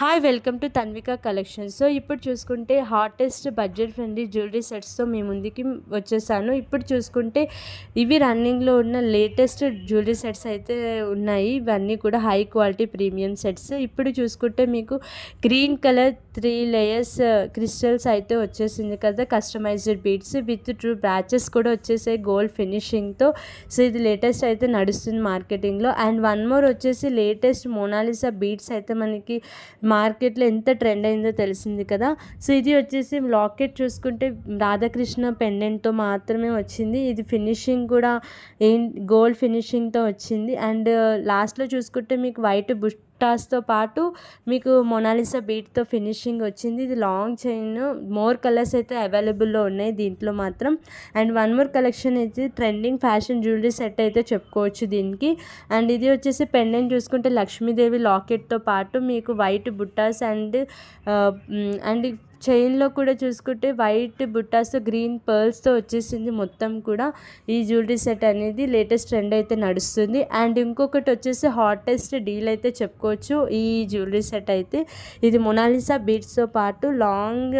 Hi welcome to Tanvika collection. So ఇప్పుడు చూసుకుంటే hottest budget friendly jewellery సెట్స్తో మీ ముందుకి వచ్చేసాను. ఇప్పుడు చూసుకుంటే ఇవి రన్నింగ్లో ఉన్న లేటెస్ట్ జ్యువెలరీ సెట్స్ అయితే ఉన్నాయి. ఇవన్నీ కూడా హై క్వాలిటీ ప్రీమియం సెట్స్. ఇప్పుడు చూసుకుంటే మీకు గ్రీన్ కలర్ 3 లేయర్స్ క్రిస్టల్స్ అయితే వచ్చేసింది కదా, కస్టమైజ్డ్ బీడ్స్ విత్ ట్రూ బ్రాచెస్ కూడా వచ్చేసాయి గోల్డ్ ఫినిషింగ్తో. సో ఇది లేటెస్ట్ అయితే నడుస్తుంది మార్కెటింగ్లో. అండ్ వన్ మోర్ వచ్చేసి లేటెస్ట్ మోనాలిసా బీడ్స్ అయితే మనకి మార్కెట్లో ఎంత ట్రెండ్ అయిందో తెలిసింది కదా. సో ఇది వచ్చేసి లాకెట్ చూసుకుంటే రాధాకృష్ణ పెండెంట్తో మాత్రమే వచ్చింది. ఇది ఫినిషింగ్ కూడా గోల్డ్ ఫినిషింగ్తో వచ్చింది. అండ్ లాస్ట్లో చూసుకుంటే మీకు వైట్ బుట్టాస్తో పాటు మీకు మొనాలిసా బీట్తో ఫినిషింగ్ వచ్చింది. ఇది లాంగ్ చైన్, మోర్ కలర్స్ అయితే అవైలబుల్లో ఉన్నాయి దీంట్లో మాత్రం. అండ్ వన్ మోర్ కలెక్షన్ అయితే ట్రెండింగ్ ఫ్యాషన్ జ్యువెలరీ సెట్ అయితే చెప్పుకోవచ్చు దీనికి. అండ్ ఇది వచ్చేసి పెండెంట్ చూసుకుంటే లక్ష్మీదేవి లాకెట్తో పాటు మీకు వైట్ బుట్టాస్ అండ్ చైన్లో కూడా చూసుకుంటే వైట్ బుట్టాస్తో గ్రీన్ పర్ల్స్తో వచ్చేసింది మొత్తం కూడా. ఈ జ్యువెలరీ సెట్ అనేది లేటెస్ట్ ట్రెండ్ అయితే నడుస్తుంది. అండ్ ఇంకొకటి వచ్చేసి హాటెస్ట్ డీల్ అయితే చెప్పుకోవచ్చు ఈ జ్యువెలరీ సెట్ అయితే. ఇది మొనాలిసా బీడ్స్తో పాటు లాంగ్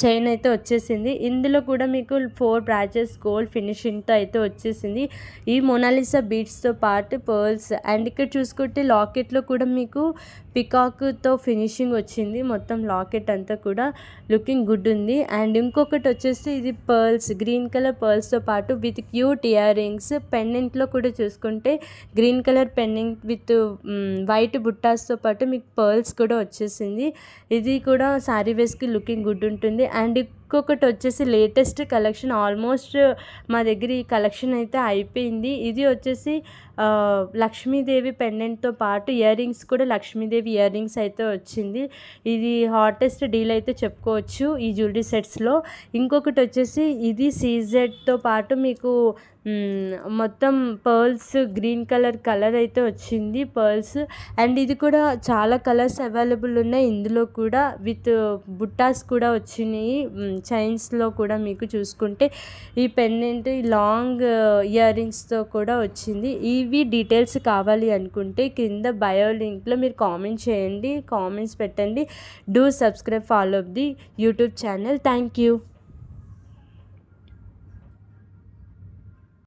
చైన్ అయితే వచ్చేసింది. ఇందులో కూడా మీకు 4 బ్రాచెస్ గోల్డ్ ఫినిషింగ్తో అయితే వచ్చేసింది ఈ మొనాలిసా బీడ్స్తో పాటు పర్ల్స్. అండ్ ఇక్కడ చూసుకుంటే లాకెట్లో కూడా మీకు పికాక్తో ఫినిషింగ్ వచ్చింది. మొత్తం లాకెట్ అంతా కూడా లుకింగ్ గుడ్ ఉంది. అండ్ ఇంకొకటి వచ్చేసి ఇది పర్ల్స్, గ్రీన్ కలర్ పర్ల్స్తో పాటు విత్ క్యూట్ ఇయర్ రింగ్స్. పెండెంట్లో కూడా చూసుకుంటే green colour pendant with white బుట్టాస్తో పాటు మీకు పర్ల్స్ కూడా వచ్చేసింది. ఇది కూడా శారీ వేస్కి లుకింగ్ గుడ్ ఉంటుంది. అండ్ ఇంకొకటి వచ్చేసి లేటెస్ట్ కలెక్షన్, ఆల్మోస్ట్ మా దగ్గర ఈ కలెక్షన్ అయితే అయిపోయింది. ఇది వచ్చేసి లక్ష్మీదేవి పెండెంట్తో పాటు ఇయర్ రింగ్స్ కూడా లక్ష్మీదేవి ఇయర్ రింగ్స్ అయితే వచ్చింది. ఇది హాటెస్ట్ డీల్ అయితే చెప్పుకోవచ్చు ఈ జ్యువెలరీ సెట్స్లో. ఇంకొకటి వచ్చేసి ఇది సీజెడ్తో పాటు మీకు మొత్తం పర్ల్స్ గ్రీన్ కలర్ అయితే వచ్చింది పర్ల్స్. అండ్ ఇది కూడా చాలా కలర్స్ అవైలబుల్ ఉన్నాయి ఇందులో కూడా, విత్ బుట్టాస్ కూడా వచ్చినాయి చైన్స్లో కూడా. మీకు చూసుకుంటే ఈ పెండెంట్ లాంగ్ ఇయర్ రింగ్స్తో కూడా వచ్చింది. ఇవి డీటెయిల్స్ కావాలి అనుకుంటే కింద బయో లింక్లో మీరు కామెంట్ చేయండి, కామెంట్స్ పెట్టండి. Do subscribe, follow up the YouTube channel. Thank you.